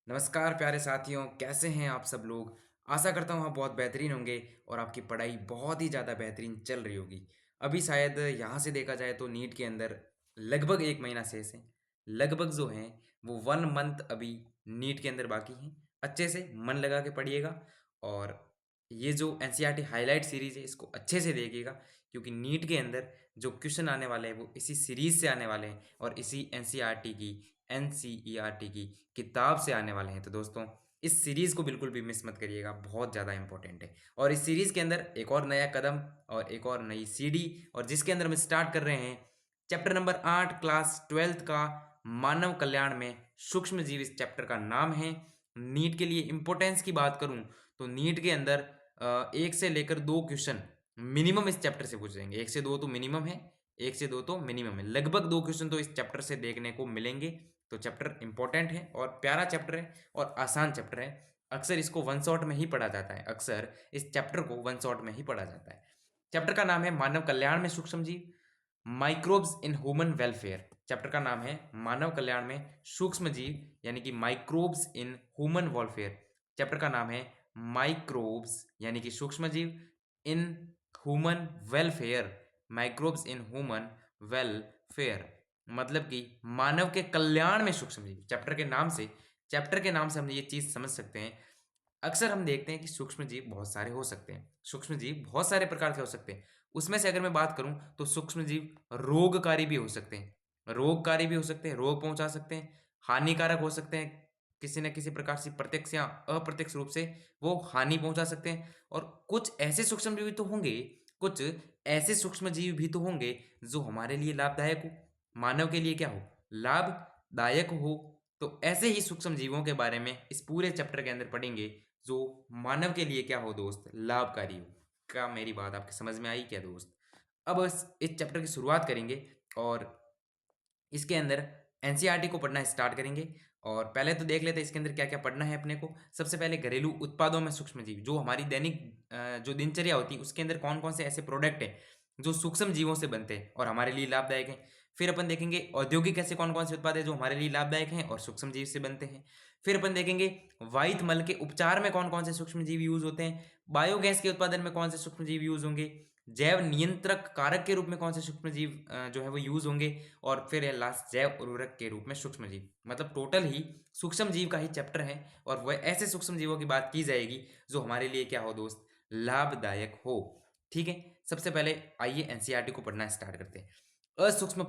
नमस्कार प्यारे साथियों, कैसे हैं आप सब लोग। आशा करता हूँ आप बहुत बेहतरीन होंगे और आपकी पढ़ाई बहुत ही ज़्यादा बेहतरीन चल रही होगी। अभी शायद यहाँ से देखा जाए तो नीट के अंदर लगभग 1 महीना शेष है। लगभग जो हैं वो 1 मंथ अभी नीट के अंदर बाकी हैं। अच्छे से मन लगा के पढ़िएगा और ये जो एनसीईआरटी हाइलाइट सीरीज़ है इसको अच्छे से देखिएगा, क्योंकि नीट के अंदर जो क्वेश्चन आने वाले हैं वो इसी सीरीज़ से आने वाले हैं और इसी एनसीईआरटी की किताब से आने वाले हैं। तो दोस्तों, इस सीरीज़ को बिल्कुल भी मिस मत करिएगा, बहुत ज़्यादा इंपॉर्टेंट है। और इस सीरीज़ के अंदर एक और नया कदम और एक और नई सीढ़ी, और जिसके अंदर हम स्टार्ट कर रहे हैं चैप्टर नंबर 8 क्लास 12th का मानव कल्याण में सूक्ष्म जीव। इस चैप्टर का नाम है। नीट के लिए इंपॉर्टेंस की बात करूं तो नीट के अंदर 1 से लेकर 2 क्वेश्चन मिनिमम इस चैप्टर से पूछ जाएंगे। 1 से 2 तो मिनिमम है, 1 से 2 तो मिनिमम है। लगभग 2 क्वेश्चन तो इस चैप्टर से देखने को मिलेंगे। तो चैप्टर इंपॉर्टेंट है और प्यारा चैप्टर है और आसान चैप्टर है। अक्सर इसको वन शॉट में ही पढ़ा जाता है, अक्सर इस चैप्टर को वन शॉट में ही पढ़ा जाता है। चैप्टर का नाम है मानव कल्याण में सूक्ष्म जीव, microbes in human welfare. Chapter का नाम है मानव कल्याण में सूक्ष्म जीव यानी कि microbes in human welfare. Chapter का नाम है माइक्रोब्स यानी कि सूक्ष्म जीव in human welfare, microbes in human welfare, मतलब कि मानव के कल्याण में सूक्ष्म जीव। चैप्टर के नाम से हम ये चीज समझ सकते हैं। अक्सर हम देखते हैं कि सूक्ष्म जीव बहुत सारे हो सकते हैं, सूक्ष्म जीव बहुत सारे प्रकार के हो सकते हैं। उसमें से अगर मैं बात करूं तो सूक्ष्म जीव रोगकारी भी हो सकते हैं, रोगकारी भी हो सकते हैं, रोग पहुंचा सकते हैं, हानिकारक हो सकते हैं, किसी न किसी प्रकार से प्रत्यक्ष या अप्रत्यक्ष रूप से वो हानि पहुंचा सकते हैं। और कुछ ऐसे सूक्ष्म जीव तो होंगे, कुछ ऐसे सूक्ष्म जीव भी तो होंगे जो हमारे लिए लाभदायक हो, मानव के लिए क्या हो, लाभदायक हो। तो ऐसे ही सूक्ष्म जीवों के बारे में इस पूरे चैप्टर के अंदर पढ़ेंगे जो मानव के लिए क्या हो दोस्त, लाभकारी हो। क्या मेरी बात आपके समझ में आई क्या दोस्त। अब इस चैप्टर की शुरुआत करेंगे और इसके अंदर एनसीईआरटी को पढ़ना स्टार्ट करेंगे। और पहले तो देख लेते हैं इसके अंदर क्या क्या पढ़ना है अपने को। सबसे पहले घरेलू उत्पादों में सूक्ष्म जीव, जो हमारी दैनिक जो दिनचर्या होती है उसके अंदर कौन कौन से ऐसे प्रोडक्ट हैं जो सूक्ष्म जीवों से बनते हैं और हमारे लिए लाभदायक हैं। फिर अपन देखेंगे औद्योगिक ऐसे कौन कौन से उत्पाद है जो हमारे लिए लाभदायक हैं और सूक्ष्म जीव से बनते हैं। फिर अपन देखेंगे वाहित मल के उपचार में कौन कौन से सूक्ष्म जीव यूज होते हैं, बायोगैस के उत्पादन में कौन से सूक्ष्म जीव यूज होंगे, जैव नियंत्रक कारक के रूप में कौन से सूक्ष्म जीव जो है वो यूज होंगे, और फिर है लास्ट जैव उर्वरक के रूप में सूक्ष्म जीव। मतलब टोटल ही सूक्ष्म जीव का ही चैप्टर है और वह ऐसे सूक्ष्म जीवों की बात की जाएगी जो हमारे लिए क्या हो दोस्त, लाभदायक हो। ठीक है, सबसे पहले आइए एनसीईआरटी को पढ़ना स्टार्ट करते हैं। असूक्ष्म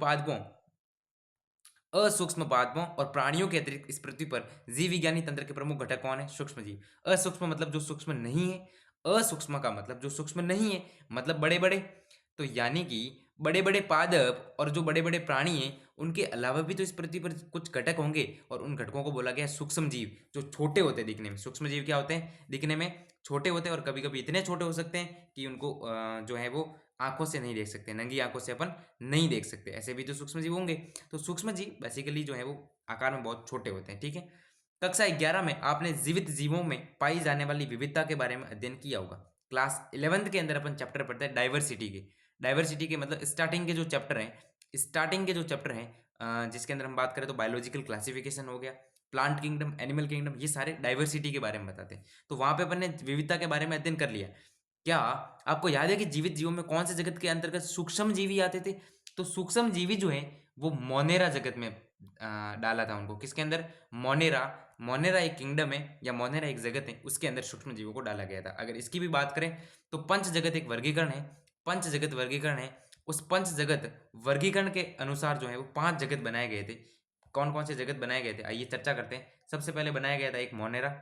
पादपों और प्राणियों के अतिरिक्त इस पृथ्वी पर जीव विज्ञानी तंत्र के प्रमुख घटक कौन है, सूक्ष्म जीव। असूक्ष्म मतलब जो सूक्ष्म नहीं है, असूक्ष्म का मतलब जो सूक्ष्म नहीं है, मतलब बड़े बड़े। तो यानी कि बड़े बड़े पादप और जो बड़े बड़े प्राणी हैं उनके अलावा भी तो इस पृथ्वी पर कुछ घटक होंगे और उन घटकों को बोला गया है सूक्ष्म जीव, जो छोटे होते हैं दिखने में। सूक्ष्म जीव क्या होते हैं, दिखने में छोटे होते हैं और कभी कभी इतने छोटे हो सकते हैं कि उनको जो है वो आंखों से नहीं देख सकते, नंगी आंखों से अपन नहीं देख सकते, ऐसे भी तो सूक्ष्म जीव होंगे। तो सूक्ष्म जीव बेसिकली जो है वो आकार में बहुत छोटे होते हैं। ठीक है, कक्षा 11 में आपने जीवित जीवों में पाई जाने वाली विविधता के बारे में अध्ययन किया होगा। क्लास 11th के अंदर अपन चैप्टर पढ़ते हैं डाइवर्सिटी के। डाइवर्सिटी के मतलब स्टार्टिंग के जो चैप्टर हैं, जिसके अंदर हम बात करें तो बायोलॉजिकल क्लासिफिकेशन हो गया, प्लांट किंगडम, एनिमल किंगडम, ये सारे डाइवर्सिटी के बारे में बताते हैं। तो वहां पे अपन ने विविधता के बारे में अध्ययन कर लिया। क्या आपको याद है कि जीवित जीवों में कौन से जगत के अंतर्गत सूक्ष्म जीवी आते थे? तो सूक्ष्म जीवी जो है वो मोनेरा जगत में डाला था उनको। किसके अंदर, मोनेरा। मोनेरा एक किंगडम है या मोनेरा एक जगत है, उसके अंदर सूक्ष्म जीवों को डाला गया था। अगर इसकी भी बात करें तो पंच जगत एक वर्गीकरण है, पंच जगत वर्गीकरण है। उस पंच जगत वर्गीकरण के अनुसार जो है वो 5 जगत बनाए गए थे। कौन कौन से जगत बनाए गए थे आइए चर्चा करते हैं। सबसे पहले बनाया गया था एक मोनेरा,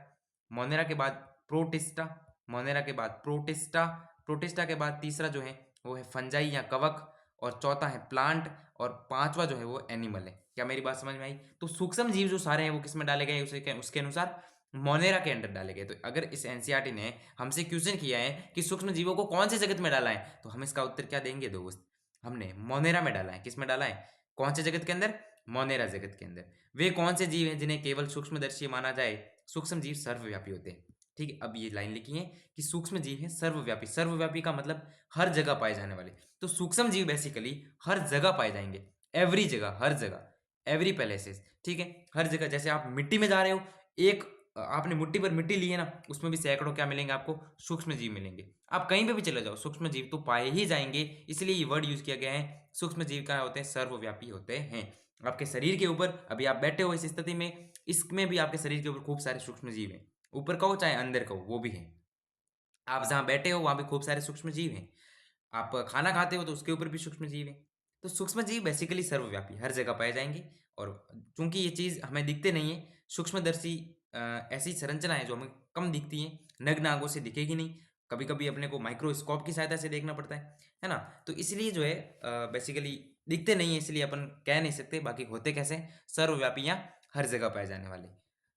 मोनेरा के बाद प्रोटिस्टा, मोनेरा के बाद प्रोटिस्टा, प्रोटिस्टा के बाद तीसरा जो है वो है फंजाई या कवक, और चौथा है प्लांट, और पांचवा जो है वो एनिमल है। क्या मेरी बात समझ में आई। तो सूक्ष्म जीव जो सारे हैं वो किस में डाले गए, उसके अनुसार मोनेरा के अंडर डाले गए। तो अगर इस एनसीईआरटी ने हमसे क्वेश्चन किया है कि सूक्ष्म जीवों को कौन से जगत में डाला है, तो हम इसका उत्तर क्या देंगे दोस्त, हमने मोनेरा में डाला है। किस में डाला है, कौन से जगत के अंदर, मोनेरा जगत के अंदर। वे कौन से जीव हैं जिन्हें केवल सूक्ष्मदर्शी माना जाए, सूक्ष्म जीव सर्वव्यापी होते हैं। ठीक है, अब ये लाइन लिखी है कि सूक्ष्म जीव है सर्वव्यापी। सर्वव्यापी का मतलब हर जगह पाए जाने वाले। तो सूक्ष्म जीव बेसिकली हर जगह पाए जाएंगे, एवरी जगह, हर जगह, एवरी प्लेसेस। ठीक है, हर जगह। जैसे आप मिट्टी में जा रहे हो, एक आपने मुट्ठी भर मिट्टी ली है ना, उसमें भी सैकड़ों क्या मिलेंगे आपको, सूक्ष्म जीव मिलेंगे। आप कहीं पे भी चले जाओ सूक्ष्म जीव तो पाए ही जाएंगे, इसलिए ये वर्ड यूज किया गया है। सूक्ष्म जीव क्या होते हैं, सर्वव्यापी होते हैं। आपके शरीर के ऊपर अभी आप बैठे हो इस स्थिति में, इसमें भी आपके शरीर के ऊपर खूब सारे सूक्ष्म जीव हैं, ऊपर का हो चाहे अंदर का हो वो भी है। आप जहाँ बैठे हो वहाँ भी खूब सारे सूक्ष्म जीव हैं। आप खाना खाते हो तो उसके ऊपर भी सूक्ष्म जीव हैं। तो सूक्ष्म जीव बेसिकली सर्वव्यापी हर जगह पाए जाएंगे। और चूंकि ये चीज़ हमें दिखते नहीं है, सूक्ष्मदर्शी ऐसी संरचना है जो हमें कम दिखती है, नग्न आंखों से दिखेगी नहीं, कभी कभी अपने को माइक्रोस्कोप की सहायता से देखना पड़ता है ना। तो इसलिए जो है बेसिकली दिखते नहीं है, इसलिए अपन कह नहीं सकते, बाकी होते कैसे हैं? सर्वव्यापी या हर जगह पाए जाने वाले।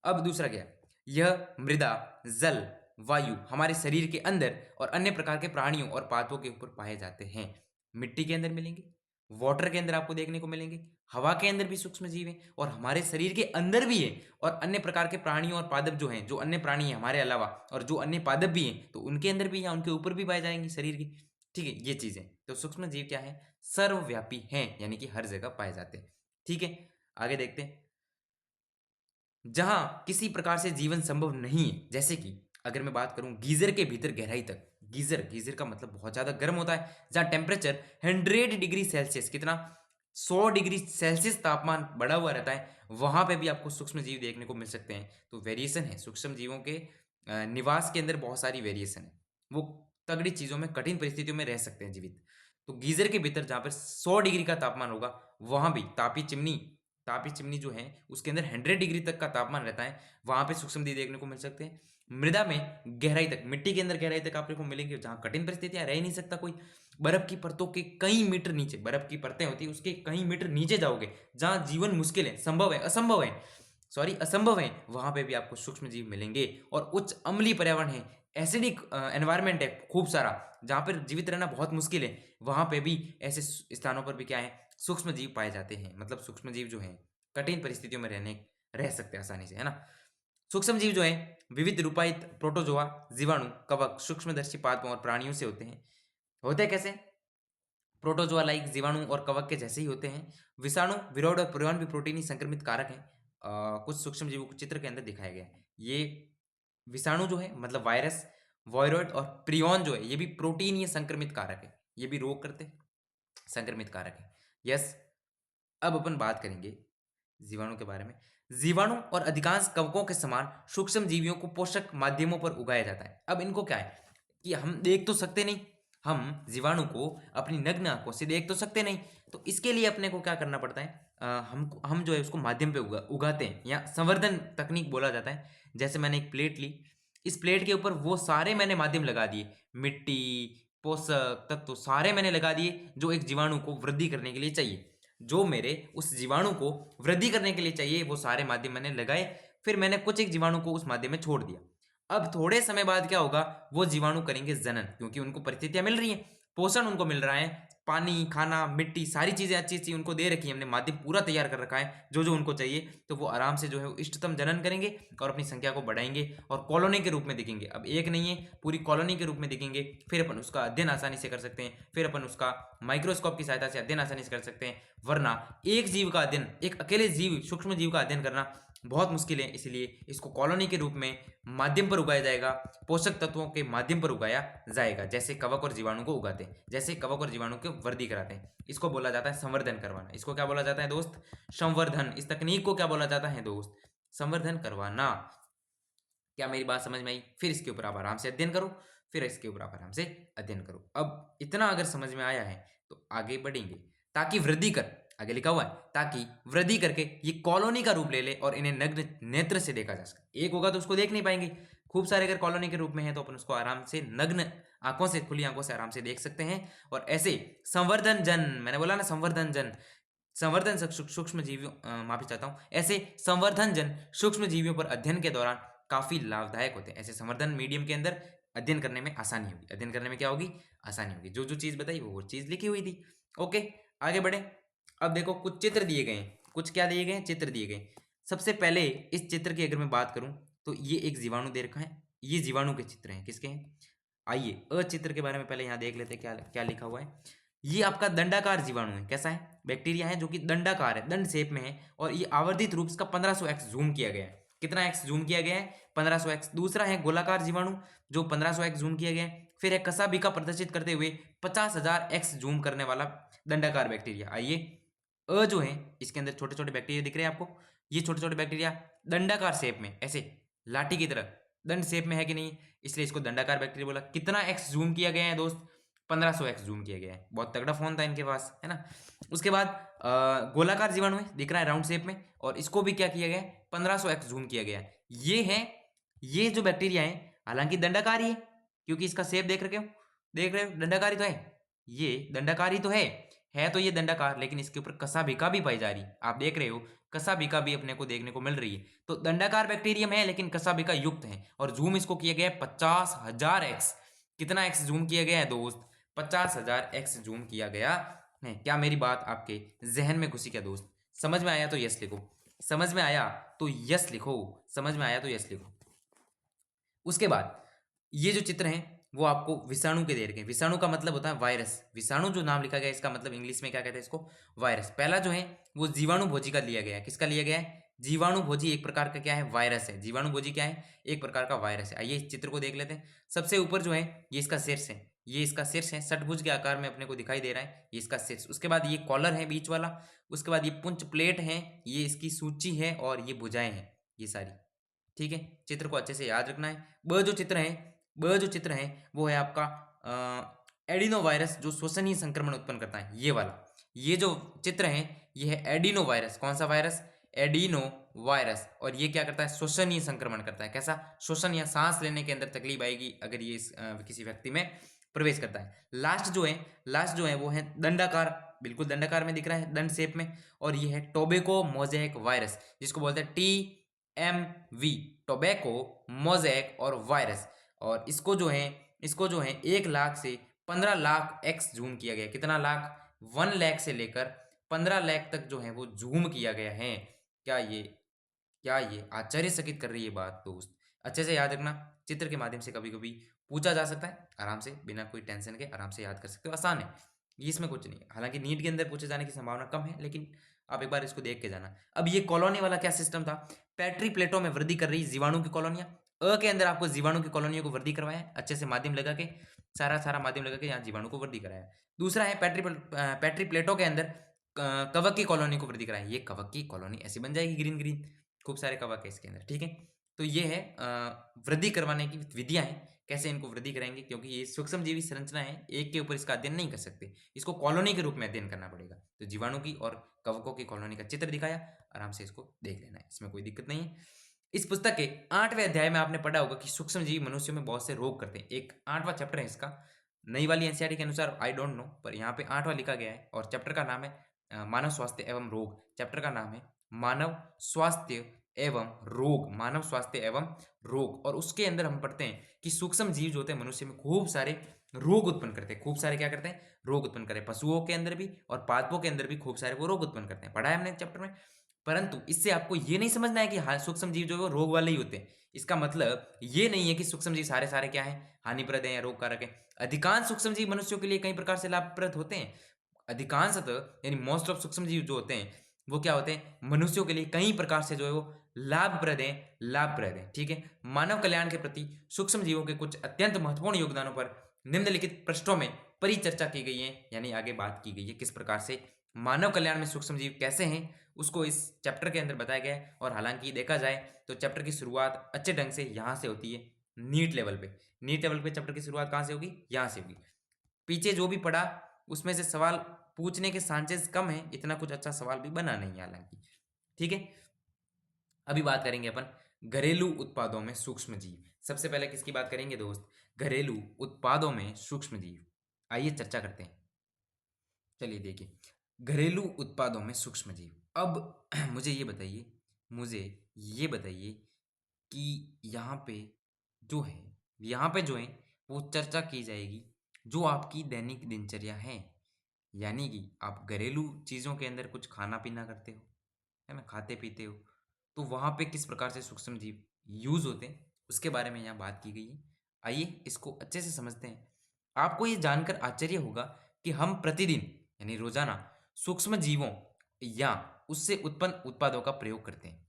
अब दूसरा क्या, यह मृदा, जल, वायु हमारे शरीर के अंदर और अन्य प्रकार के प्राणियों और पादपों के ऊपर पाए जाते हैं। मिट्टी के अंदर मिलेंगे, वाटर के अंदर आपको देखने को मिलेंगे, हवा के अंदर भी सूक्ष्म जीव हैं और हमारे शरीर के अंदर भी है। और अन्य प्रकार के प्राणियों और पादप जो हैं, जो अन्य प्राणी हैं हमारे अलावा और जो अन्य पादप भी हैं, तो उनके अंदर भी या उनके ऊपर भी पाए जाएंगे शरीर की। ठीक है, ये चीजें तो सूक्ष्म जीव क्या है, सर्वव्यापी हैं, यानी कि हर जगह पाए जाते हैं। ठीक है, आगे देखते हैं। जहां किसी प्रकार से जीवन संभव नहीं है, जैसे कि अगर मैं बात करूं गीजर के भीतर गहराई तक, गीजर गीजर का मतलब बहुत ज्यादा गर्म होता है, जहां टेम्परेचर 100 डिग्री सेल्सियस, कितना, 100 डिग्री सेल्सियस तापमान बढ़ा हुआ रहता है, वहां पे भी आपको सूक्ष्म जीव देखने को मिल सकते हैं। तो वेरिएशन है सूक्ष्म जीवों के निवास के अंदर, बहुत सारी वेरिएशन है। वो तगड़ी चीजों में, कठिन परिस्थितियों में रह सकते हैं जीवित। तो गीजर के भीतर जहां पर 100 डिग्री का तापमान होगा, वहां भी तापी चिमनी जो है उसके अंदर 100 डिग्री तक का तापमान रहता है, वहां पे सूक्ष्म जीव देखने को मिल सकते हैं। मृदा में गहराई तक, मिट्टी के अंदर गहराई तक आपको मिलेंगे, जहां कठिन परिस्थितियां रह ही नहीं सकता कोई। बर्फ की परतों के कई मीटर नीचे, बर्फ की परतें होती है उसके कई मीटर नीचे जाओगे, जहां जीवन मुश्किल है, संभव है, असंभव है, वहां पे भी आपको सूक्ष्म जीव मिलेंगे। और उच्च अम्लीय पर्यावरण है, एसिडिक एनवायरमेंट है खूब सारा, जहां पर जीवित रहना बहुत मुश्किल है, वहां पे भी ऐसे स्थानों पर भी क्या है, सूक्ष्म जीव पाए जाते हैं। मतलब सूक्ष्म जीव जो है कठिन परिस्थितियों में रह सकते हैं आसानी से, है ना। सूक्ष्म जीव जो है विविध रूपायित प्रोटोजोआ, जीवाणु, कवक, सूक्ष्मदर्शी पादपों और प्राणियों से होते कैसे, प्रोटोजोआ लाइक जीवाणु और कवक के जैसे ही होते हैं। विषाणु, विरोध और प्रियन भी प्रोटीन ही संक्रमित कारक हैं। कुछ सूक्ष्म जीवों को चित्र के अंदर दिखाया गया है। ये विषाणु जो है मतलब वायरस, वायरॉइड और प्रियन जो है ये भी प्रोटीन ये संक्रमित कारक है, ये भी रोग करते हैं, संक्रमित कारक है। यस, अब अपन बात करेंगे जीवाणु के बारे में। जीवाणु और अधिकांश कवकों के समान सूक्ष्म जीवियों को पोषक माध्यमों पर उगाया जाता है। अब इनको क्या है कि हम देख तो सकते नहीं, हम जीवाणु को अपनी नग्न आंखों से देख तो सकते नहीं, तो इसके लिए अपने को क्या करना पड़ता है, हम जो है उसको माध्यम पे उगाते हैं, या संवर्धन तकनीक बोला जाता है। जैसे मैंने एक प्लेट ली, इस प्लेट के ऊपर वो सारे मैंने माध्यम लगा दिए, मिट्टी, पोषक तत्व सारे मैंने लगा दिए जो एक जीवाणु को वृद्धि करने के लिए चाहिए, जो मेरे उस जीवाणु को वृद्धि करने के लिए चाहिए, वो सारे माध्यम मैंने लगाए। फिर मैंने कुछ एक जीवाणु को उस माध्यम में छोड़ दिया। अब थोड़े समय बाद क्या होगा, वो जीवाणु करेंगे जनन, क्योंकि उनको परिस्थितियां मिल रही हैं, पोषण उनको मिल रहा है, पानी, खाना, मिट्टी, सारी चीजें अच्छी अच्छी उनको दे रखी है, हमने माध्यम पूरा तैयार कर रखा है जो जो उनको चाहिए। तो वो आराम से जो है इष्टतम जनन करेंगे और अपनी संख्या को बढ़ाएंगे और कॉलोनी के रूप में दिखेंगे। अब एक नहीं है, पूरी कॉलोनी के रूप में दिखेंगे। फिर अपन उसका अध्ययन आसानी से कर सकते हैं, फिर अपन उसका माइक्रोस्कोप की सहायता से अध्ययन आसानी से कर सकते हैं। वरना एक जीव का अध्ययन, एक अकेले जीव, सूक्ष्म जीव का अध्ययन करना बहुत मुश्किल है, इसलिए इसको कॉलोनी के रूप में माध्यम पर उगाया जाएगा, पोषक तत्वों के माध्यम पर उगाया जाएगा, जैसे कवक और जीवाणु को उगाते हैं, जैसे कवक और जीवाणु को वृद्धि कराते हैं। इसको बोला जाता है संवर्धन करवाना। इसको क्या बोला जाता है दोस्त, संवर्धन। इस तकनीक को क्या बोला जाता है दोस्त, संवर्धन करवाना। क्या मेरी बात समझ में आई? फिर इसके ऊपर आप आराम से अध्ययन करो, फिर इसके ऊपर आप आराम से अध्ययन करो। अब इतना अगर समझ में आया है तो आगे बढ़ेंगे। ताकि वृद्धि कर, आगे लिखा हुआ है, ताकि वृद्धि करके ये कॉलोनी का रूप ले ले और इन्हें नग्न नेत्र से देखा जा सके। एक होगा तो उसको देख नहीं पाएंगे, खूब सारे अगर कॉलोनी के रूप में है तो अपन उसको आराम से नग्न आंखों से, खुली आंखों से आराम से देख सकते हैं। और ऐसे संवर्धन जन, मैंने बोला ना संवर्धन जन, संवर्धन सूक्ष्म जीवियों, माफी चाहता हूं, ऐसे संवर्धन जन सूक्ष्म जीवियों पर अध्ययन के दौरान काफी लाभदायक होते हैं। ऐसे संवर्धन मीडियम के अंदर अध्ययन करने में आसानी होगी, अध्ययन करने में क्या होगी, आसानी होगी। जो जो चीज बताई वो चीज लिखी हुई थी। ओके, आगे बढ़े। अब देखो कुछ चित्र दिए गए हैं, कुछ क्या दिए गए हैं, चित्र दिए गए। सबसे पहले इस चित्र की अगर मैं बात करूं तो ये एक जीवाणु दे रखा है, ये जीवाणु के चित्र हैं, किसके हैं। आइए अचित्र के बारे में पहले यहाँ देख लेते हैं क्या क्या लिखा हुआ है। ये आपका दंडाकार जीवाणु है, कैसा है, बैक्टीरिया है जो कि दंडाकार है, दंड शेप में है, और ये आवर्धित रूप इसका 1500x जूम किया गया है। कितना एक्स जूम किया गया है? 1500x। दूसरा है गोलाकार जीवाणु जो 1500x जूम किया गया है। फिर है कसाबिका प्रदर्शित करते हुए 50,000x जूम करने वाला दंडाकार बैक्टीरिया। आइए जो है इसके अंदर छोटे छोटे बैक्टीरिया दिख रहे हैं आपको, ये छोटे छोटे बैक्टीरिया दंडाकार शेप में ऐसे लाठी की तरह दंड शेप में है कि नहीं, इसलिए इसको दंडाकार बैक्टीरिया बोला। कितना एक्स जूम किया गया है दोस्त? 1500x जूम किया गया है। बहुत तगड़ा फोन था इनके पास, है ना। उसके बाद गोलाकार जीवाणु है, दिख रहा है राउंड शेप में, और इसको भी क्या किया गया है? 1500x जूम किया गया है। ये है, ये जो बैक्टीरिया है हालांकि दंडाकारी है, क्योंकि इसका शेप देख रहे हो, देख रहे हो दंडाकारी तो है, ये दंडाकारी तो है तो ये दंडाकार, लेकिन इसके ऊपर कसाभिका भी पाई जा रही है। आप देख रहे हो कसाभिका भी अपने को देखने को मिल रही है। तो दंडाकार बैक्टीरियम है लेकिन कसाभिका युक्त है, और जूम इसको किया गया है 50,000x। कितना एक्स जूम किया गया है दोस्त? 50,000x जूम किया गया है। क्या मेरी बात आपके जहन में घुसी क्या दोस्त? समझ में आया तो यस लिखो, समझ में आया तो यस लिखो, समझ में आया तो यस लिखो। उसके बाद ये जो चित्र हैं वो आपको विषाणु के दे रखे हैं। विषाणु का मतलब होता है वायरस। विषाणु जो नाम लिखा गया है इसका मतलब इंग्लिश में क्या कहते हैं इसको? वायरस। पहला जो है वो जीवाणु भोजी का लिया गया है। किसका लिया गया है? जीवाणु भोजी एक प्रकार का क्या है? वायरस है। जीवाणु भोजी क्या है? एक प्रकार का वायरस है। आइए इस चित्र को देख लेते हैं। सबसे ऊपर जो है ये इसका शीर्ष है, ये इसका शीर्ष है, षटभुज के आकार में अपने को दिखाई दे रहा है, ये इसका शीर्ष। उसके बाद ये कॉलर है बीच वाला, उसके बाद ये पुंछ प्लेट है, ये इसकी सूची है, और ये भुजाएं हैं ये सारी। ठीक है, चित्र को अच्छे से याद रखना है। ब जो चित्र है वो है आपका एडिनो वायरस जो श्वसनीय संक्रमण उत्पन्न करता है, ये वाला। ये जो चित्र है ये है एडिनो वायरस। कौन सा वायरस? Adeno virus. और ये क्या करता है? श्वसनीय संक्रमण करता है। कैसा? श्वसन या सांस लेने के अंदर तकलीफ आएगी अगर ये किसी व्यक्ति में प्रवेश करता है। लास्ट जो है वो है दंडाकार, बिल्कुल दंडाकार में दिख रहा है, दंड शेप में। और ये है टोबैको मोज़ेक वायरस, जिसको बोलते हैं TMV, टोबैको मोज़ेक और वायरस। और इसको जो है 1 लाख से 15 लाख एक्स जूम किया गया। कितना लाख? 1 लाख से लेकर 15 लाख तक जो है वो जूम किया गया है। क्या ये आश्चर्यचकित कर रही है बात दोस्त? अच्छे से याद रखना, चित्र के माध्यम से कभी कभी पूछा जा सकता है, आराम से बिना कोई टेंशन के आराम से याद कर सकते हो, आसान है ये, इसमें कुछ नहीं है। हालांकि नीट के अंदर पूछे जाने की संभावना कम है, लेकिन आप एक बार इसको देख के जाना। अब ये कॉलोनी वाला क्या सिस्टम था? पैट्री प्लेटों में वृद्धि कर रही जीवाणु की कॉलोनियां। के अंदर आपको जीवाणु की कॉलोनियों को वृद्धि करवाया है, अच्छे से माध्यम लगा के, सारा माध्यम लगा के यहाँ जीवाणु को वृद्धि कराया। दूसरा है पैट्री प्लेटों के अंदर कवक की कॉलोनी को वृद्धि कराया। ये कवक की कॉलोनी ऐसी बन जाएगी ग्रीन ग्रीन, खूब सारे कवक है इसके अंदर। ठीक है, तो ये है वृद्धि करवाने की विधियां हैं, कैसे इनको वृद्धि कराएंगे, क्योंकि ये सूक्ष्मजीवी संरचना है, एक के ऊपर इसका अध्ययन नहीं कर सकते, इसको कॉलोनी के रूप में अध्ययन करना पड़ेगा। तो जीवाणु की और कवकों की कॉलोनी का चित्र दिखाया, आराम से इसको देख लेना है, इसमें कोई दिक्कत नहीं है। इस पुस्तक के 8वें अध्याय में आपने पढ़ा होगा कि सूक्ष्मजीवी मनुष्यों में बहुत से रोग करते हैं। एक 8वां चैप्टर है इसका, नई वाली एनसीईआरटी के अनुसार, आई डोंट नो, पर यहाँ पे 8वां लिखा गया है, और चैप्टर का नाम है मानव स्वास्थ्य एवं रोग। चैप्टर का नाम है मानव स्वास्थ्य एवं रोग, मानव स्वास्थ्य एवं रोग। और उसके अंदर हम पढ़ते हैं कि सूक्ष्म जीव जो होते हैं मनुष्य में खूब सारे रोग उत्पन्न करते हैं, खूब सारे क्या करते हैं? रोग उत्पन्न करते हैं। पशुओं के अंदर भी और पादपों के अंदर भी खूब सारे वो रोग उत्पन्न करते हैं, पढ़ा है हमने चैप्टर में। परंतु इससे आपको ये नहीं समझना है कि सूक्ष्म जीव जो है वो रोग वाले ही होते हैं। इसका मतलब ये नहीं है कि सूक्ष्म जीव सारे क्या है? हानिप्रद है या रोग कारक है। अधिकांश सूक्ष्म जीव मनुष्यों के लिए कई प्रकार से लाभप्रद होते हैं। अधिकांशतः यानी मोस्ट ऑफ सूक्ष्म जीव जो होते हैं वो क्या होते हैं? मनुष्यों के लिए कई प्रकार से जो है वो लाभप्रद है। ठीक है, मानव कल्याण के प्रति सूक्ष्म जीवों के कुछ अत्यंत महत्वपूर्ण योगदानों पर निम्नलिखित पृष्ठों में परिचर्चा की गई है, यानी आगे बात की गई है किस प्रकार से मानव कल्याण में सूक्ष्म जीव कैसे हैं, उसको इस चैप्टर के अंदर बताया गया है। और हालांकि देखा जाए तो चैप्टर की शुरुआत अच्छे ढंग से यहाँ से होती है, नीट लेवल पे चैप्टर की शुरुआत कहाँ से होगी? यहाँ से होगी। पीछे जो भी पढ़ा उसमें से सवाल पूछने के चांसेस कम है, इतना कुछ अच्छा सवाल भी बना नहीं है हालांकि। ठीक है, अभी बात करेंगे अपन घरेलू उत्पादों में सूक्ष्म जीव। सबसे पहले किसकी बात करेंगे दोस्त? घरेलू उत्पादों में सूक्ष्म जीव। आइए चर्चा करते हैं। चलिए देखिए, घरेलू उत्पादों में सूक्ष्म जीव। अब मुझे ये बताइए कि यहाँ पे जो है वो चर्चा की जाएगी जो आपकी दैनिक दिनचर्या है, यानी कि आप घरेलू चीज़ों के अंदर कुछ खाना पीना करते हो, है ना, खाते पीते हो, तो वहाँ पे किस प्रकार से सूक्ष्म जीव यूज होते हैं उसके बारे में यहाँ बात की गई है। आइए इसको अच्छे से समझते हैं। आपको ये जानकर आश्चर्य होगा कि हम प्रतिदिन यानी रोजाना सूक्ष्म जीवों या उससे उत्पन्न उत्पादों का प्रयोग करते हैं।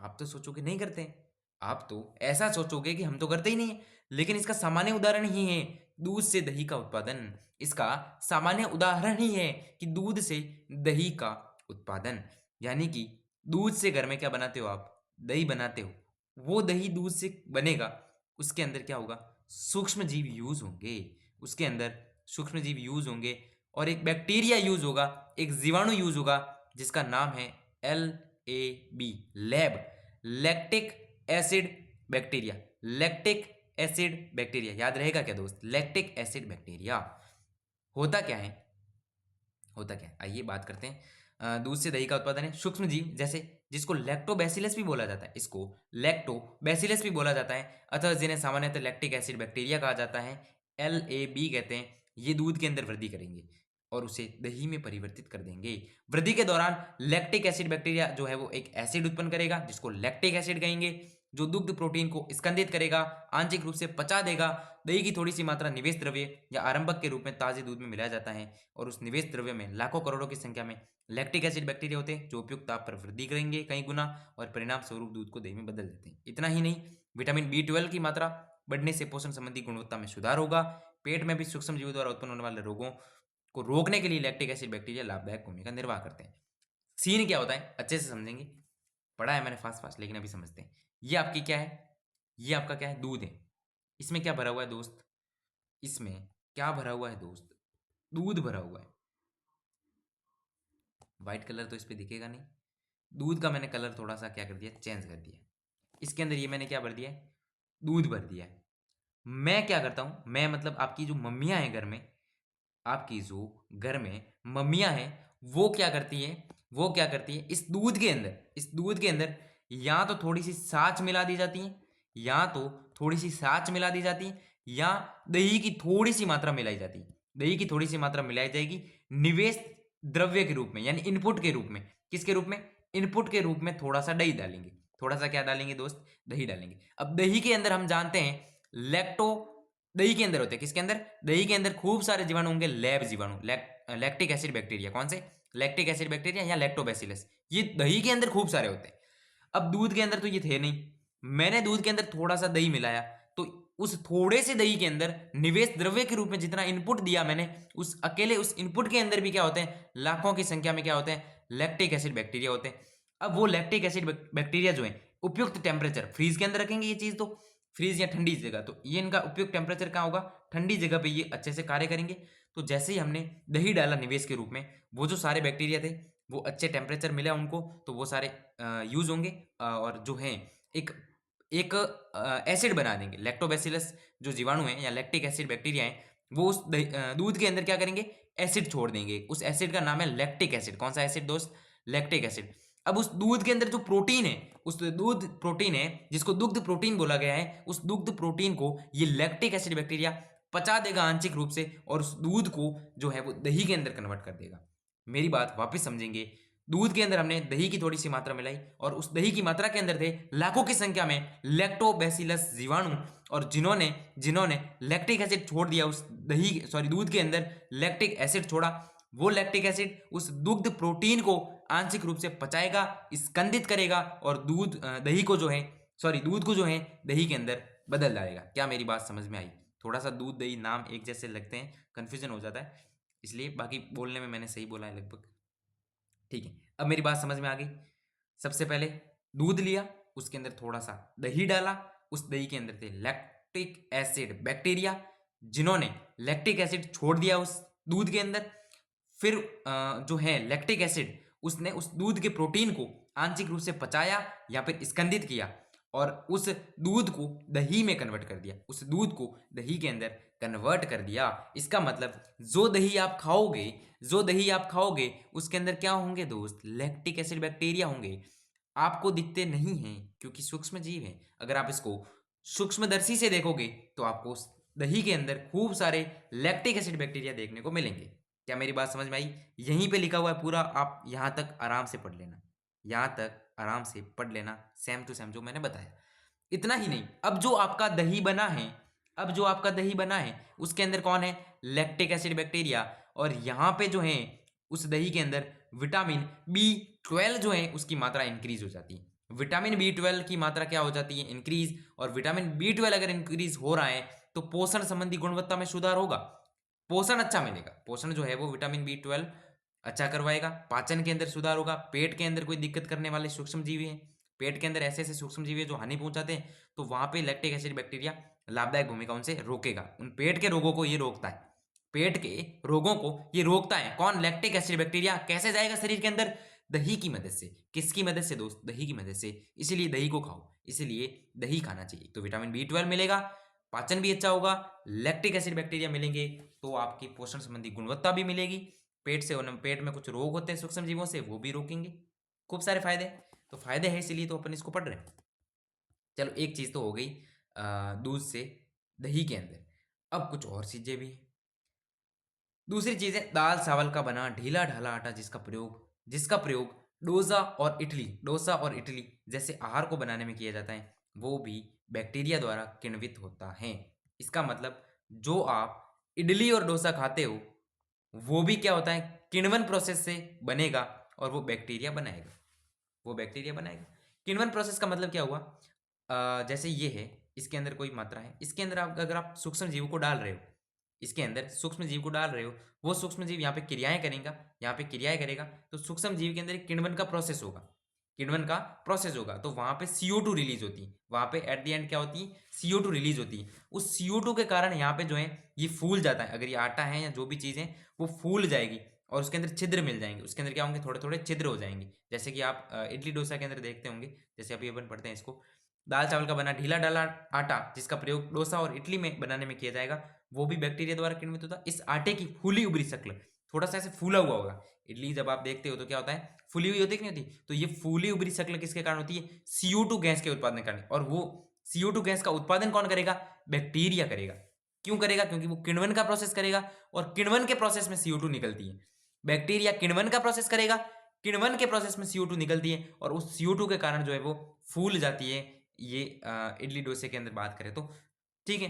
आप तो सोचोगे नहीं करते हैं, आप तो ऐसा सोचोगे कि हम तो करते ही नहीं है, लेकिन इसका सामान्य उदाहरण ही है दूध से दही का उत्पादन। इसका सामान्य उदाहरण ही है कि दूध से दही का उत्पादन, यानी कि दूध से घर में क्या बनाते हो आप, दही बनाते हो, वो दही दूध से बनेगा, उसके अंदर क्या होगा, सूक्ष्म जीव यूज होंगे, उसके अंदर सूक्ष्म जीव यूज होंगे और एक बैक्टीरिया यूज होगा, एक जीवाणु यूज होगा जिसका नाम है LAB, lab, lactic acid bacteria. Lactic acid bacteria याद रहेगा क्या दोस्त, लैक्टिक एसिड बैक्टीरिया। होता क्या है, होता क्या है, आइए बात करते हैं। दूध से दही का उत्पादन है, सूक्ष्म जीव जैसे, जिसको लैक्टोबैसिलस भी बोला जाता है, इसको लैक्टोबैसिलस भी बोला जाता है, अतः जिन्हें सामान्यतः लैक्टिक एसिड बैक्टीरिया कहा जाता है, LAB कहते हैं, ये दूध के अंदर वृद्धि करेंगे और उसे दही में परिवर्तित कर देंगे। वृद्धि के दौरान लैक्टिक एसिड बैक्टीरिया जो है वो एक एसिड उत्पन्न करेगा जिसको लैक्टिक एसिड कहेंगे, जो दुग्ध प्रोटीन को स्कंदित करेगा, आंशिक रूप से पचा देगा। दही की थोड़ी सी मात्रा निवेश द्रव्य या आरंभक के रूप में ताजे दूध में मिलाया जाता है और उस निवेश द्रव्य में लाखों करोड़ों की संख्या में लैक्टिक एसिड बैक्टीरिया होते हैं जो उपयुक्त ताप पर वृद्धि करेंगे कई गुना और परिणाम स्वरूप दूध को दही में बदल देते हैं। इतना ही नहीं, विटामिन B12 की मात्रा बढ़ने से पोषण संबंधी गुणवत्ता में सुधार होगा। पेट में भी सूक्ष्म जीवों द्वारा उत्पन्न होने वाले रोगों को रोकने के लिए लैक्टिक एसिड बैक्टीरिया लाभदायक भूमिका निर्वाह करते हैं। सीन क्या होता है अच्छे से समझेंगे, पढ़ा है मैंने फास्ट फास्ट, लेकिन अभी समझते हैं। ये आपकी क्या है, ये आपका क्या है, दूध है। इसमें क्या भरा हुआ है दोस्त, इसमें क्या भरा हुआ है दोस्त, दूध भरा हुआ है। व्हाइट कलर तो इस पे दिखेगा नहीं, दूध का मैंने कलर थोड़ा सा क्या कर दिया, चेंज कर दिया। इसके अंदर ये मैंने क्या भर दिया है, दूध भर दिया है। मैं क्या करता हूँ, मैं मतलब आपकी जो मम्मियाँ हैं घर में, आपकी जो घर में मम्मियाँ हैं, वो क्या करती है, वो क्या करती है, इस दूध के अंदर, इस दूध के अंदर या तो थोड़ी सी साच मिला दी जाती है, या तो थोड़ी सी साच मिला दी जाती है, या दही की थोड़ी सी मात्रा मिलाई जाती है। दही की थोड़ी सी मात्रा मिलाई जाएगी निवेश द्रव्य के रूप में, यानी इनपुट के रूप में। किसके रूप में, इनपुट के रूप में थोड़ा सा दही डालेंगे, थोड़ा सा क्या डालेंगे दोस्त, दही डालेंगे। अब दही के अंदर हम जानते हैं लैक्टो, दही के अंदर होते हैं, किसके अंदर, दही के अंदर खूब सारे जीवाणु होंगे, लैब जीवाणु, लैक्टिक एसिड बैक्टीरिया। कौन से, लैक्टिक एसिड बैक्टीरिया या लैक्टोबैसिलस, ये दही के अंदर खूब सारे होते हैं। अब दूध के अंदर तो ये थे नहीं, मैंने दूध के अंदर थोड़ा सा दही मिलाया, तो उस थोड़े से दही के अंदर निवेश द्रव्य के रूप में जितना इनपुट दिया मैंने, उस अकेले उस इनपुट के अंदर भी क्या होते हैं, लाखों की संख्या में क्या होते हैं, लैक्टिक एसिड बैक्टीरिया होते हैं। अब वो लैक्टिक एसिड बैक्टीरिया जो है उपयुक्त टेम्परेचर, फ्रीज के अंदर रखेंगे ये चीज, तो फ्रीज या ठंडी जगह, तो ये इनका उपयुक्त टेम्परेचर कहाँ होगा, ठंडी जगह पे ये अच्छे से कार्य करेंगे। तो जैसे ही हमने दही डाला निवेश के रूप में, वो जो सारे बैक्टीरिया थे वो अच्छे टेम्परेचर मिला उनको, तो वो सारे यूज होंगे और जो है एक एक एसिड बना देंगे। लैक्टोबैसिलस जो जीवाणु है या लैक्टिक एसिड बैक्टीरिया है, वो उस दूध के अंदर क्या करेंगे, एसिड छोड़ देंगे। उस एसिड का नाम है लैक्टिक एसिड। कौन सा एसिड दोस्त, लैक्टिक एसिड। अब उस दूध के अंदर जो प्रोटीन है, उस दूध प्रोटीन है जिसको दुग्ध प्रोटीन बोला गया है, उस दुग्ध प्रोटीन को ये लैक्टिक एसिड बैक्टीरिया पचा देगा आंशिक रूप से, और उस दूध को जो है वो दही के अंदर कन्वर्ट कर देगा। मेरी बात वापस समझेंगे, दूध के अंदर हमने दही की थोड़ी सी मात्रा मिलाई और उस दही की मात्रा के अंदर थे लाखों की संख्या में लैक्टोबैसिलस जीवाणु, और जिन्होंने जिन्होंने लैक्टिक एसिड छोड़ दिया उस दही, सॉरी दूध के अंदर लैक्टिक एसिड छोड़ा, वो लैक्टिक एसिड उस दुग्ध प्रोटीन को आंशिक रूप से पचाएगा, स्कंदित करेगा और दूध दही को जो है, सॉरी दूध को जो है दही के अंदर बदल डालेगा। क्या मेरी बात समझ में आई, थोड़ा सा दूध दही नाम एक जैसे लगते हैं, कंफ्यूजन हो जाता है, इसलिए बाकी बोलने में मैंने सही बोला है लगभग, ठीक है। अब मेरी बात समझ में आ गई। सबसे पहले दूध लिया, उसके अंदर थोड़ा सा दही डाला, उस दही के अंदर थे लैक्टिक एसिड बैक्टीरिया जिन्होंने लैक्टिक एसिड छोड़ दिया उस दूध के अंदर। फिर जो है लैक्टिक एसिड उसने उस दूध के प्रोटीन को आंशिक रूप से पचाया या फिर स्कंदित किया और उस दूध को दही में कन्वर्ट कर दिया, उस दूध को दही के अंदर कन्वर्ट कर दिया। इसका मतलब जो दही आप खाओगे, जो दही आप खाओगे उसके अंदर क्या होंगे दोस्त, लैक्टिक एसिड बैक्टीरिया होंगे। आपको दिखते नहीं हैं क्योंकि सूक्ष्म जीव हैं। अगर आप इसको सूक्ष्मदर्शी से देखोगे तो आपको उस दही के अंदर खूब सारे लैक्टिक एसिड बैक्टीरिया देखने को मिलेंगे। क्या मेरी बात समझ में आई, यहीं पे लिखा हुआ है पूरा, आप यहाँ तक आराम से पढ़ लेना, यहाँ तक आराम से पढ़ लेना, सेम टू सेम जो मैंने बताया। इतना ही नहीं, अब जो आपका दही बना है, अब जो आपका दही बना है उसके अंदर कौन है, लैक्टिक एसिड बैक्टीरिया, और यहाँ पे जो है उस दही के अंदर विटामिन B12 जो है उसकी मात्रा इंक्रीज हो जाती है। विटामिन बी 12 की मात्रा क्या हो जाती है, इंक्रीज। और विटामिन बी 12 अगर इंक्रीज हो रहा है तो पोषण संबंधी गुणवत्ता में सुधार होगा, पोषण अच्छा मिलेगा। पोषण जो है वो विटामिन बी 12 अच्छा करवाएगा, पाचन के अंदर सुधार होगा, पेट के अंदर कोई दिक्कत करने वाले सूक्ष्म जीवी हैं, पेट के अंदर ऐसे ऐसे सूक्ष्म जीवी हैं जो हानि पहुंचाते हैं, तो वहां पे लैक्टिक एसिड बैक्टीरिया लाभदायक भूमिका उनसे रोकेगा। उन पेट के रोगों को ये रोकता है, पेट के रोगों को ये रोकता है कौन, लैक्टिक एसिड बैक्टीरिया। कैसे जाएगा शरीर के अंदर, दही की मदद से। किसकी मदद से दोस्त, दही की मदद से। इसीलिए दही को खाओ, इसीलिए दही खाना चाहिए। तो विटामिन बी 12 मिलेगा, पाचन भी अच्छा होगा, लैक्टिक एसिड बैक्टीरिया मिलेंगे, तो आपकी पोषण संबंधी गुणवत्ता भी मिलेगी। पेट से, पेट में कुछ रोग होते हैं सूक्ष्म जीवों से, वो भी रोकेंगे। खूब सारे फायदे, तो फायदे हैं, इसीलिए तो अपन इसको पढ़ रहे हैं। चलो एक चीज तो हो गई दूध से दही के अंदर। अब कुछ और चीजें भी हैं। दूसरी चीज है दाल चावल का बना ढीला ढाला आटा, जिसका प्रयोग डोसा और इडली जैसे आहार को बनाने में किया जाता है, वो भी बैक्टीरिया द्वारा किण्वित होता है। इसका मतलब जो आप इडली और डोसा खाते हो वो भी क्या होता है, किण्वन प्रोसेस से बनेगा, और वो बैक्टीरिया बनाएगा। किण्वन प्रोसेस का मतलब क्या हुआ, जैसे ये है, इसके अंदर कोई मात्रा है, इसके अंदर अगर आप सूक्ष्म जीव को डाल रहे हो, इसके अंदर सूक्ष्म जीव को डाल रहे हो, वो सूक्ष्म जीव यहाँ पे क्रियाएं करेगा, तो सूक्ष्म जीव के अंदर एक किण्वन का प्रोसेस होगा, तो वहां पे CO2 रिलीज होती है, वहां पे एट द एंड क्या होती है, CO2 रिलीज होती है। उस CO2 के कारण यहाँ पे जो है ये फूल जाता है, अगर ये आटा है या जो भी चीज है वो फूल जाएगी, और उसके अंदर छिद्र मिल जाएंगे, उसके अंदर क्या होंगे, थोड़े थोड़े छिद्र हो जाएंगे। जैसे कि आप इडली डोसा के अंदर देखते होंगे, जैसे अभी अपन पढ़ते हैं इसको, दाल चावल का बना ढीला ढाला आटा जिसका प्रयोग डोसा और इडली में बनाने में किया जाएगा, वो भी बैक्टीरिया द्वारा किण्वित होता है। इस आटे की फूली उबरी शक्ल, थोड़ा सा ऐसे फूला हुआ होगा, इडली जब आप देखते हो तो क्या होता है, फूली हुई होती है कि नहीं होती, तो ये फूली उबरी शक्ल किसके कारण होती है, CO2 गैस के उत्पादन के कारण। और वो CO2 गैस का उत्पादन कौन करेगा, बैक्टीरिया करेगा। क्यों करेगा, क्योंकि वो किण्वन का प्रोसेस करेगा, और किण्वन के प्रोसेस में CO2 निकलती है। बैक्टीरिया किण्वन का प्रोसेस करेगा, किण्वन के प्रोसेस में CO2 निकलती है, और उस CO2 के कारण जो है वो फूल जाती है। ये इडली डोसे के अंदर बात करें तो ठीक है।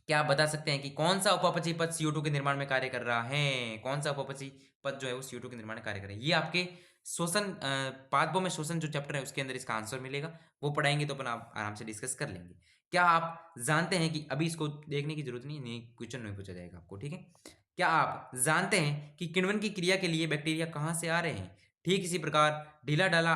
क्या आप बता सकते हैं कि कौन सा उपापचयी पद CO2 के निर्माण में कार्य कर रहा है, कौन सा उपापचयी पद जो है वो CO2 के निर्माण में कार्य कर रहा है। ये आपके शोषण पादपों में शोषण जो चैप्टर है उसके अंदर इसका आंसर मिलेगा, वो पढ़ाएंगे तो अपन आप आराम से डिस्कस कर लेंगे। क्या आप जानते हैं कि अभी इसको देखने की जरूरत नहीं, क्वेश्चन नहीं पूछा जाएगा आपको, ठीक है। क्या आप जानते हैं कि किण्वन की क्रिया के लिए बैक्टीरिया कहाँ से आ रहे हैं। ठीक इसी प्रकार ढीला ढाला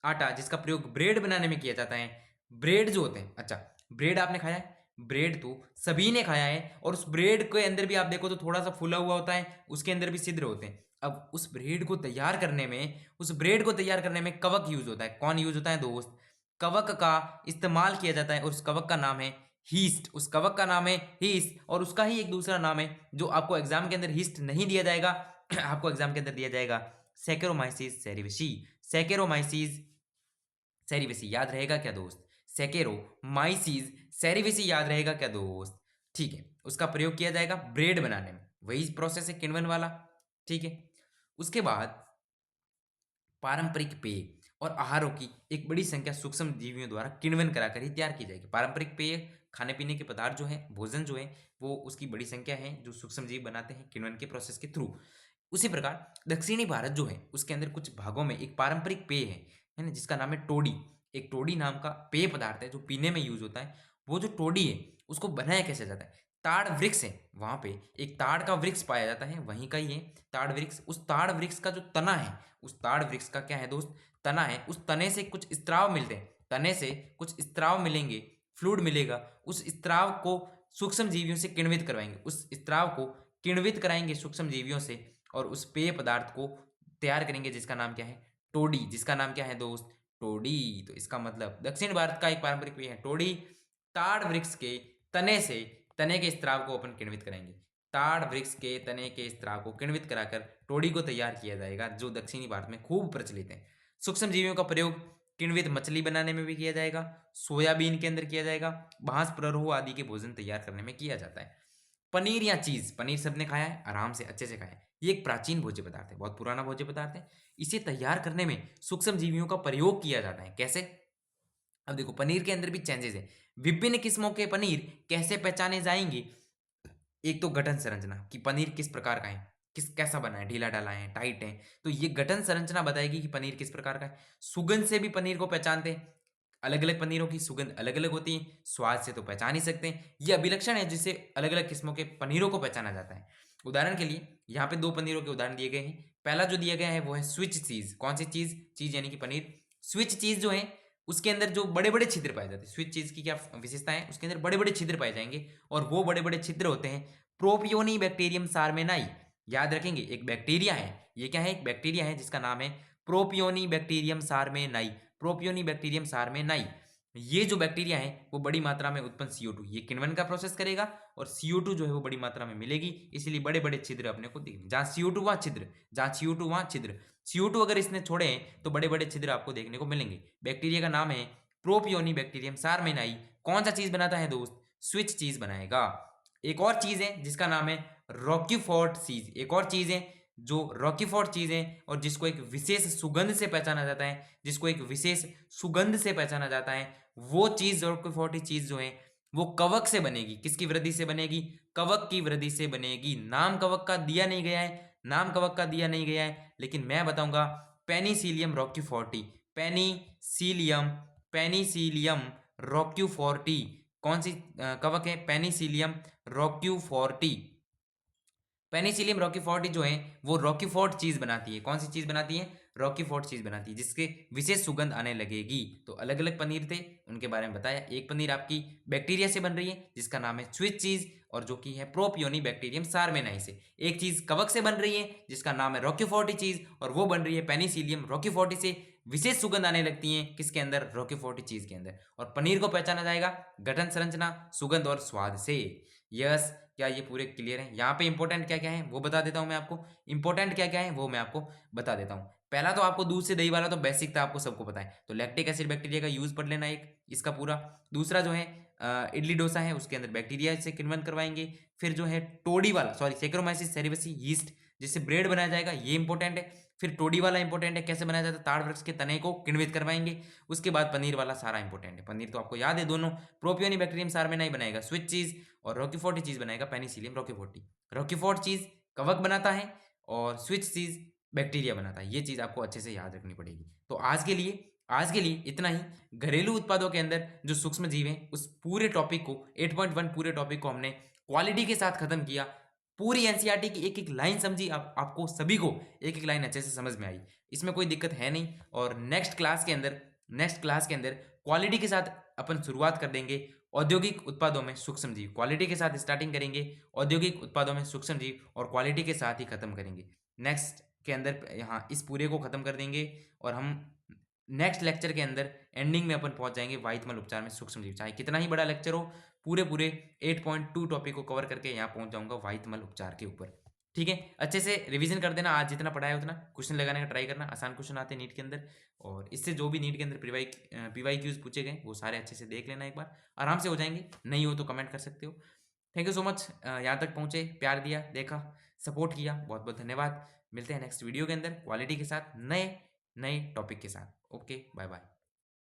आटा जिसका प्रयोग ब्रेड बनाने में किया जाता है, ब्रेड जो होते हैं, अच्छा ब्रेड आपने खाया है, ब्रेड तो सभी ने खाया है, और उस ब्रेड के अंदर भी आप देखो तो थोड़ा सा फूला हुआ होता है, उसके अंदर भी छिद्र होते हैं। अब उस ब्रेड को तैयार करने में कवक यूज होता है। कौन यूज होता है दोस्त, कवक का इस्तेमाल किया जाता है, और उस कवक का नाम है हीस्ट। उस कवक का नाम है हीस्ट, और उसका ही एक दूसरा नाम है जो आपको एग्जाम के अंदर हीस्ट नहीं दिया जाएगा आपको एग्जाम के अंदर दिया जाएगा सैकेरोमाइसिस सेरिविसी। सैकेरोमाइसिस सेरिविसी याद रहेगा क्या दोस्त, सैकेरोमाइसिस सेरिविसी याद रहेगा क्या दोस्त, ठीक है। उसका प्रयोग किया जाएगा ब्रेड बनाने में, वही प्रोसेस है किण्वन वाला, ठीक है। उसके बाद पारंपरिक पेय और आहारों की एक बड़ी संख्या सूक्ष्म जीवियों द्वारा किण्वन कराकर ही तैयार की जाएगी। पारंपरिक पेय खाने पीने के पदार्थ जो है, भोजन जो है, वो उसकी बड़ी संख्या है जो सूक्ष्म जीव बनाते हैं किण्वन के प्रोसेस के थ्रू। उसी प्रकार दक्षिणी भारत जो है उसके अंदर कुछ भागों में एक पारंपरिक पेय है ना, जिसका नाम है टोडी। एक टोडी नाम का पेय पदार्थ है जो पीने में यूज होता है। वो जो टोडी है उसको बनाया कैसे जाता है, ताड़ वृक्ष है, वहां पे एक ताड़ का वृक्ष पाया जाता है, वहीं का ही है ताड़ वृक्ष। उस ताड़ वृक्ष का जो तना है, उस ताड़ वृक्ष का क्या है दोस्त, तना है, उस तने से कुछ स्त्राव मिलते हैं, तने से कुछ स्त्राव मिलेंगे, फ्लूइड मिलेगा। उस स्त्राव को सूक्ष्म जीवियों से किण्वित करवाएंगे, उस स्त्राव को किण्वित कराएंगे सूक्ष्म जीवियों से, और उस पेय पदार्थ को तैयार करेंगे जिसका नाम क्या है, टोडी। जिसका नाम क्या है दोस्त, टोडी। तो इसका मतलब दक्षिण भारत का एक पारंपरिक पेय है टोडी। ताड़ वृक्ष के तने से, तने के स्त्राव को अपन किण्वित कराएंगे, ताड़ वृक्ष के तने के स्त्राव को किण्वित कराकर टोडी को तैयार किया जाएगा, जो दक्षिणी भारत में खूब प्रचलित है। सूक्ष्म जीवियों का प्रयोग किण्वित मछली बनाने में भी किया जाएगा, सोयाबीन के अंदर किया जाएगा, बांस प्ररोह आदि के भोजन तैयार करने में किया जाता है। पनीर या चीज, पनीर सबने खाया है, आराम से अच्छे से खाया है। ये एक प्राचीन भोज्य पदार्थ है, बहुत पुराना भोज्य पदार्थ है। इसे तैयार करने में सूक्ष्म जीवियों का प्रयोग किया जाता है। कैसे, अब देखो पनीर के अंदर भी चेंजेस है। विभिन्न किस्मों के पनीर कैसे पहचाने जाएंगे, एक तो गठन संरचना कि पनीर किस प्रकार का है, कैसा बना है, ढीला-ढाला है, टाइट है। तो ये गठन संरचना बताएगी कि पनीर किस प्रकार का है। सुगंध से भी पनीर को पहचानते हैं। अलग-अलग पनीरों की सुगंध अलग-अलग होती है, स्वाद से तो पहचान ही सकते हैं। ये अभिलक्षण है जिससे अलग-अलग किस्मों के पनीरों को पहचाना जाता है। उदाहरण के लिए यहाँ पे 2 पनीरों के उदाहरण दिए गए हैं। पहला जो दिया गया है वो है स्विच चीज़। कौन-सी चीज़? चीज़ यानी कि पनीर। स्विच चीज़ जो है उसके अंदर जो बड़े-बड़े छिद्र पाए जाते हैं। स्विच चीज़ की क्या विशेषता है? उसके अंदर बड़े-बड़े छिद्र पाए जाएँगे और वो बड़े-बड़े छिद्र होते हैं प्रोपियोनिबैक्टीरियम सारमेनाई। याद रखेंगे, एक बैक्टीरिया है। ये क्या है? एक बैक्टीरिया है जिसका नाम है प्रोपियोनिबैक्टीरियम सारमेनाई। प्रोपियोनिबैक्टीरियम सारमेनाई। ये जो बैक्टीरिया है वो बड़ी मात्रा में उत्पन्न CO2 ये किण्वन का प्रोसेस करेगा और CO2 जो है वो बड़ी मात्रा में मिलेगी, इसीलिए बड़े-बड़े छिद्र अपने को दिखेंगे। जहाँ CO2 वहाँ छिद्र, जहाँ CO2 वहाँ छिद्र। CO2 अगर इसने छोड़े हैं तो बड़े-बड़े छिद्र आपको देखने को मिलेंगे। बैक्टीरिया का नाम है प्रोपियोनिबैक्टीरियम सारमेनाई। कौन सा चीज़ बनाता है दोस्त? स्विच चीज़ बनाएगा। एक और चीज़ है जिसका नाम है रॉकीफोर्ट चीज़। एक और चीज़ है जो रॉकीफोर्ट चीज़ है और जिसको एक विशेष सुगंध से पहचाना जाता है, जिसको एक विशेष सुगंध से पहचाना जाता है, वो चीज़ रॉकीफोर्ट चीज़ जो है वो कवक से बनेगी। किसकी वृद्धि से बनेगी? कवक की वृद्धि से बनेगी। नाम कवक का दिया नहीं गया है, नाम कवक का दिया नहीं गया है, लेकिन मैं बताऊंगा penicillium roqueforti. Penicillium penicillium roqueforti. कौन सी कवक है? Penicillium roqueforti. पेनिसिलियम रॉकीफोर्ट जो है वो रॉकीफोर्ट चीज बनाती है। कौन सी चीज बनाती है? रॉकीफोर्ट चीज बनाती है जिसके विशेष सुगंध आने लगेगी। तो अलग अलग पनीर थे, उनके बारे में बताया। एक पनीर आपकी बैक्टीरिया से बन रही है जिसका नाम है स्विच चीज और जो कि है प्रोपियोनी बैक्टीरियम सारमेनाई से। एक चीज कवक से बन रही है जिसका नाम है रॉकीफोर्टी चीज और वो बन रही है पेनिसिलियम रॉकीफोर्टी से। विशेष सुगंध आने लगती है किसके अंदर? रॉकीफोर्टी चीज के अंदर। और पनीर को पहचाना जाएगा गठन संरचना, सुगंध और स्वाद से। यस, क्या ये पूरे क्लियर हैं? यहाँ पे इंपॉर्टेंट क्या क्या है वो बता देता हूँ मैं आपको। इंपॉर्टेंट क्या क्या है वो मैं आपको बता देता हूँ। पहला तो आपको दूध से दही वाला तो बेसिक था, आपको सबको पता है। तो लैक्टिक एसिड बैक्टीरिया का यूज पढ़ लेना एक इसका पूरा। दूसरा जो है इडली डोसा है, उसके अंदर बैक्टीरिया से किण्वन करवाएंगे। फिर जो है टोडी वाला सॉरी सेक्रोमाइसिस सेरेवसी यीस्ट जिससे ब्रेड बनाया जाएगा, ये इंपॉर्टेंट है। फिर टोडी वाला इंपॉर्टेंट है, कैसे बनाया जाता है? ताड़ वृक्ष के तने को किण्वित करवाएंगे। उसके बाद पनीर वाला सारा इंपॉर्टेंट है। पनीर तो आपको याद है दोनों। प्रोपियोनी बैक्टीरियम सारमेनाई बनाएगा स्विच चीज और रॉकीफोर्टी चीज बनाएगा पेनिसिलियम रॉकीफोर्टी। रॉकीफोर्ट चीज कवक बनाता है और स्विच चीज बैक्टीरिया बनाता है। ये चीज आपको अच्छे से याद रखनी पड़ेगी। तो आज के लिए इतना ही। घरेलू उत्पादों के अंदर जो सूक्ष्म जीव हैं उस पूरे टॉपिक को 8.1 पूरे टॉपिक को हमने क्वालिटी के साथ खत्म किया। पूरी एनसीईआरटी की एक एक लाइन समझी, आपको सभी को एक एक लाइन अच्छे से समझ में आई। इसमें कोई दिक्कत है नहीं। और नेक्स्ट क्लास के अंदर क्वालिटी के साथ अपन शुरुआत कर देंगे औद्योगिक उत्पादों में सूक्ष्म जीव। क्वालिटी के साथ स्टार्टिंग करेंगे, औद्योगिक उत्पादों में सूक्ष्म जीव और क्वालिटी के साथ ही खत्म करेंगे। नेक्स्ट के अंदर यहाँ इस पूरे को खत्म कर देंगे और हम नेक्स्ट लेक्चर के अंदर एंडिंग में अपन पहुंच जाएंगे वाहितमल उपचार में सूक्ष्म जीव। चाहे कितना ही बड़ा लेक्चर हो, पूरे पूरे 8.2 टॉपिक को कवर करके यहाँ पहुंच जाऊंगा वाहितमल उपचार के ऊपर। ठीक है, अच्छे से रिवीजन कर देना। आज जितना पढ़ाया उतना क्वेश्चन लगाने का ट्राई करना। आसान क्वेश्चन आते हैं नीट के अंदर और इससे जो भी नीट के अंदर PYQs पूछे गए वो सारे अच्छे से देख लेना। एक बार आराम से हो जाएंगे। नहीं हो तो कमेंट कर सकते हो। थैंक यू सो मच, यहाँ तक पहुँचे, प्यार दिया, देखा, सपोर्ट किया, बहुत बहुत धन्यवाद। मिलते हैं नेक्स्ट वीडियो के अंदर क्वालिटी के साथ, नए नए टॉपिक के साथ। Okay, bye bye.